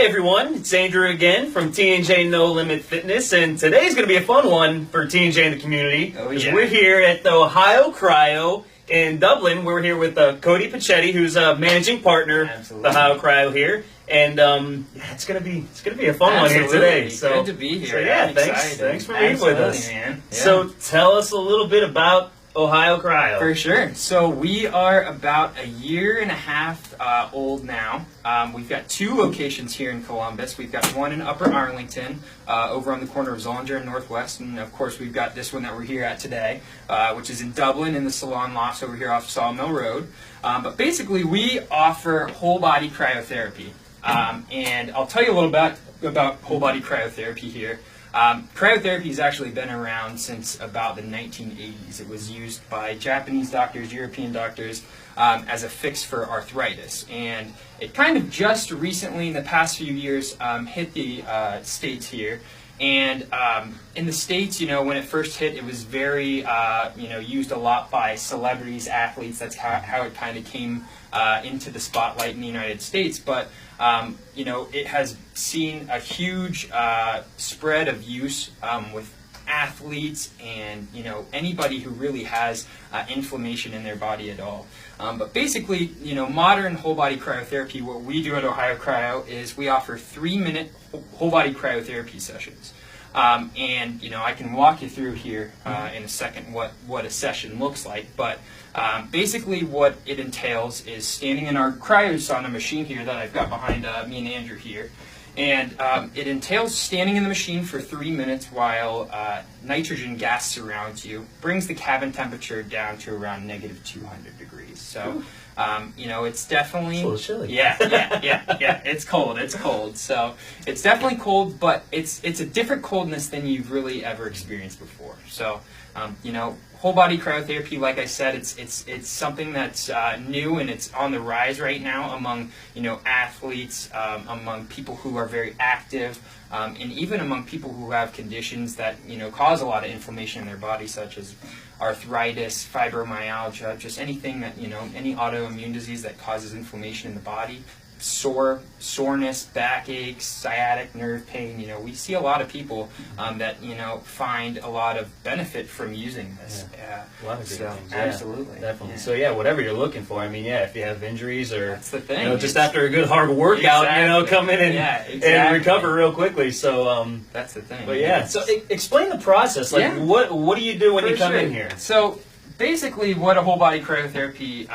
everyone, it's Andrew again from T&J No Limit Fitness, and today's going to be a fun one for T&J in the Community. Oh, yeah. We're here at the Ohio Cryo in Dublin. We're here with Cody Puccetti, who's a managing partner of the Ohio Cryo here, and it's gonna be a fun one here today. So good to be here. So yeah, thanks for being with us, man. Yeah. So tell us a little bit about Ohio Cryo. For sure. So we are about a year and a half old now. We've got two locations here in Columbus. We've got one in Upper Arlington, over on the corner of Zollinger and Northwest, and of course we've got this one that we're here at today, which is in Dublin in the Salon Lofts over here off Sawmill Road. But basically we offer whole body cryotherapy, and I'll tell you a little bit about whole body cryotherapy here. Cryotherapy has actually been around since about the 1980s. It was used by Japanese doctors, European doctors, as a fix for arthritis. And it kind of just recently, in the past few years, hit the States here. And in the States, when it first hit, it was very, used a lot by celebrities, athletes. That's how it kind of came into the spotlight in the United States. But it has seen a huge spread of use with athletes and anybody who really has inflammation in their body at all. But basically, modern whole body cryotherapy, what we do at Ohio Cryo is we offer 3-minute whole body cryotherapy sessions. And I can walk you through here in a second what a session looks like, but basically what it entails is standing in our cryosauna machine here that I've got behind me and Andrew here, and it entails standing in the machine for 3 minutes while nitrogen gas surrounds you, brings the cabin temperature down to around negative 200 degrees. So it's definitely, it's a little chilly. Yeah. It's cold. So it's definitely cold, but it's a different coldness than you've really ever experienced before. So whole body cryotherapy, like I said, it's something that's new and it's on the rise right now among athletes, among people who are very active, and even among people who have conditions that cause a lot of inflammation in their body, such as arthritis, fibromyalgia, just anything that any autoimmune disease that causes inflammation in the body. Soreness, backaches, sciatic nerve pain. We see a lot of people that find a lot of benefit from using this. Yeah. A lot of good things. Yeah, absolutely, definitely. Yeah. So yeah, whatever you're looking for. I mean, if you have injuries or that's the thing. Just after a good hard workout, come in and recover real quickly. So that's the thing. But yeah, so explain the process. Like, what do you do when you come in here? So basically, what a whole body cryotherapy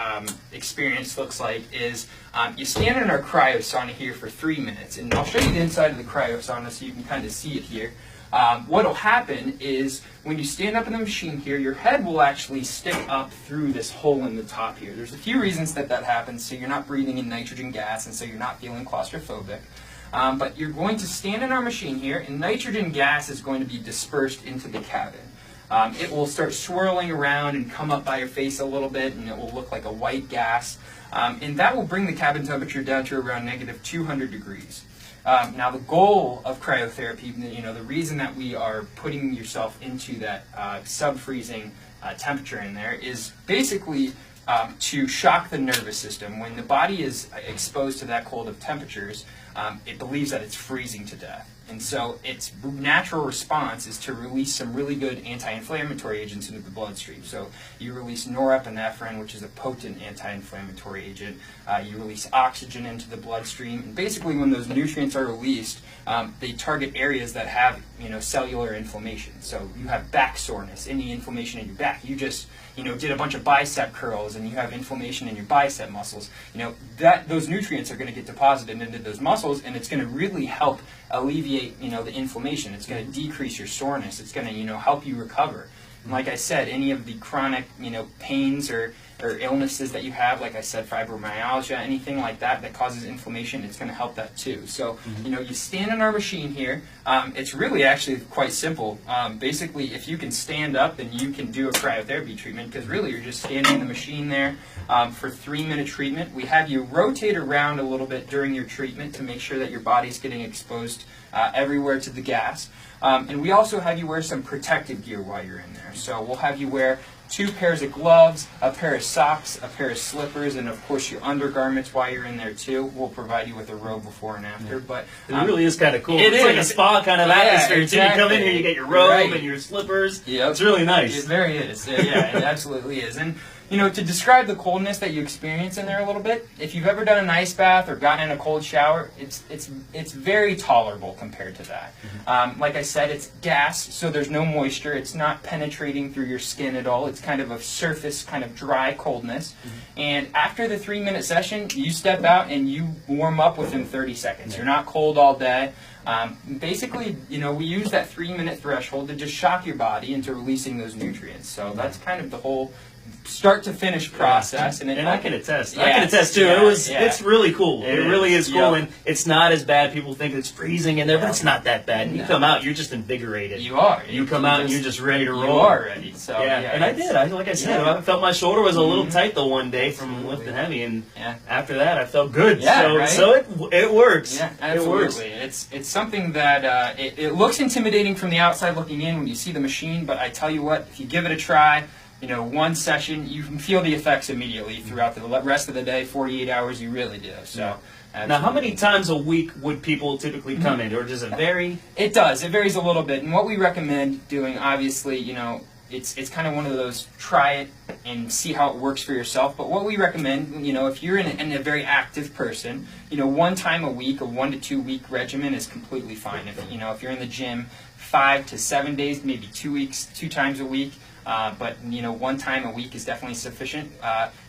experience looks like is you stand in our cryosauna here for 3 minutes, and I'll show you the inside of the cryosauna so you can kind of see it here. What will happen is when you stand up in the machine here, your head will actually stick up through this hole in the top here. There's a few reasons that happens, so you're not breathing in nitrogen gas, and so you're not feeling claustrophobic. But you're going to stand in our machine here, and nitrogen gas is going to be dispersed into the cabin. It will start swirling around and come up by your face a little bit, and it will look like a white gas. And that will bring the cabin temperature down to around negative 200 degrees. Now, the goal of cryotherapy, the reason that we are putting yourself into that sub-freezing temperature in there is basically to shock the nervous system. When the body is exposed to that cold of temperatures, it believes that it's freezing to death. And so its natural response is to release some really good anti-inflammatory agents into the bloodstream. So you release norepinephrine, which is a potent anti-inflammatory agent. You release oxygen into the bloodstream. And basically when those nutrients are released, they target areas that have cellular inflammation. So you have back soreness, any inflammation in your back. You just did a bunch of bicep curls and you have inflammation in your bicep muscles. Those nutrients are going to get deposited into those muscles, and it's going to really help alleviate the inflammation. It's going to decrease your soreness. It's going to help you recover. And like I said, any of the chronic pains or illnesses that you have, like I said, fibromyalgia, anything like that causes inflammation, it's going to help that too. So you stand in our machine here. It's really actually quite simple. Basically, if you can stand up, then you can do a cryotherapy treatment, because really you're just standing in the machine there for 3-minute treatment. We have you rotate around a little bit during your treatment to make sure that your body's getting exposed everywhere to the gas. And we also have you wear some protective gear while you're in there. So we'll have you wear 2 pairs of gloves, a pair of socks, a pair of slippers, and of course your undergarments while you're in there too. We'll provide you with a robe before and after. But it really is kind of cool. It It's like a is. spa kind of Yeah, atmosphere. Too. exactly. You come in here, you get your robe Right. and your slippers. Yep. It's really nice. It very is. Yeah, it absolutely is. And you know, to describe the coldness that you experience in there a little bit, if you've ever done an ice bath or gotten in a cold shower, it's very tolerable compared to that. Like I said, it's gas, so there's no moisture. It's not penetrating through your skin at all. It's kind of a surface, kind of dry coldness. And after the 3-minute session, you step out and you warm up within 30 seconds. You're not cold all day. Basically, you know, we use that 3-minute threshold to just shock your body into releasing those nutrients. So that's kind of the whole start to finish process. And I can attest. Yeah, I can attest too. yeah, It's really cool. It really is cool, Yep. and it's not as bad. People think it's freezing in there, but Yeah. it's not that bad. And you No. come out, you're just invigorated. You are. You come out and you're just ready to roll. You are ready. So Yeah, and I did. Like I said, Yeah. I felt my shoulder was a little Mhm. tight the one day from Absolutely. lifting heavy, and Yeah. after that, I felt good. Yeah, so right? so it works. Yeah, It works. absolutely. It's something that it looks intimidating from the outside looking in when you see the machine, but I tell you what, if you give it a try, you know, one session, you can feel the effects immediately throughout the rest of the day. 48 hours, you really do. So. Now, how many times a week would people typically come in, or does it vary? It does. It varies a little bit. And what we recommend doing, obviously, you know, it's kind of one of those try it and see how it works for yourself. But what we recommend, you know, if you're in a very active person, you know, 1 time a week, a 1 to 2 week regimen is completely fine. If you're in the gym 5 to 7 days, maybe 2 weeks, 2 times a week. But you know, 1 time a week is definitely sufficient.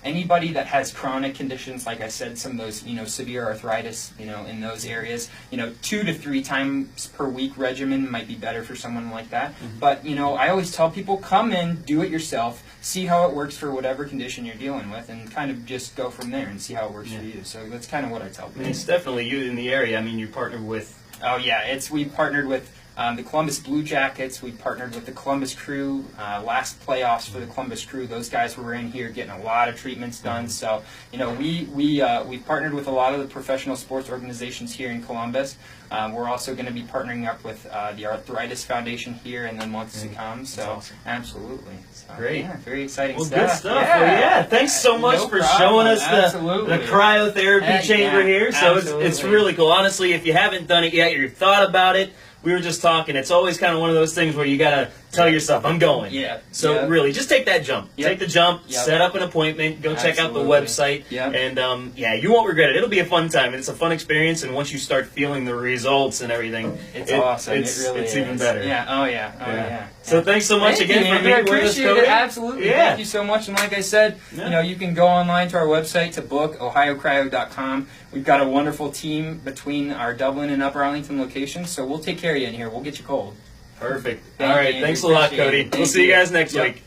Anybody that has chronic conditions, like I said, some of those, you know, severe arthritis, you know, in those areas, you know, 2 to 3 times per week regimen might be better for someone like that. But you know, I always tell people, come in, do it yourself, see how it works for whatever condition you're dealing with, and kind of just go from there and see how it works for you. So that's kind of what I tell I people. mean, it's definitely you in the area. I mean, you partnered with. Oh yeah, we partnered with the Columbus Blue Jackets. We partnered with the Columbus Crew. Last playoffs for the Columbus Crew, those guys were in here getting a lot of treatments done. So you know, we partnered with a lot of the professional sports organizations here in Columbus. We're also going to be partnering up with the Arthritis Foundation here in the months to come. So awesome. Absolutely. So, Great. Yeah, very exciting Well, stuff. good stuff. Well, yeah, thanks so much No for problem. showing us the Absolutely. cryotherapy Heck chamber yeah, here. So it's absolutely. really cool. Honestly, if you haven't done it yet, you've thought about it, we were just talking. It's always kind of one of those things where you got to tell yourself, I'm going. Yeah. So Yep. really, just take that jump. Yep. Take the jump, Yep. set up an appointment, go check out the Absolutely. website. Yep. And yeah, you won't regret it. It'll be a fun time. It's a fun experience. And once you start feeling the results and everything, It's awesome. It's it really it's is. even better. Yeah. Oh yeah. Oh yeah. So thanks so much Thank again you, for Andrew. I being with us, appreciate Cody. it. Absolutely. Yeah. Thank you so much. And like I said, Yeah. you know, you can go online to our website to book, OhioCryo.com. We've got a wonderful team between our Dublin and Upper Arlington locations, so we'll take care of you in here. We'll get you cold. Perfect. Thank All right. you, Thanks a Andrew. lot, Appreciate Cody. it. We'll Thank see you you. guys next Yep. week.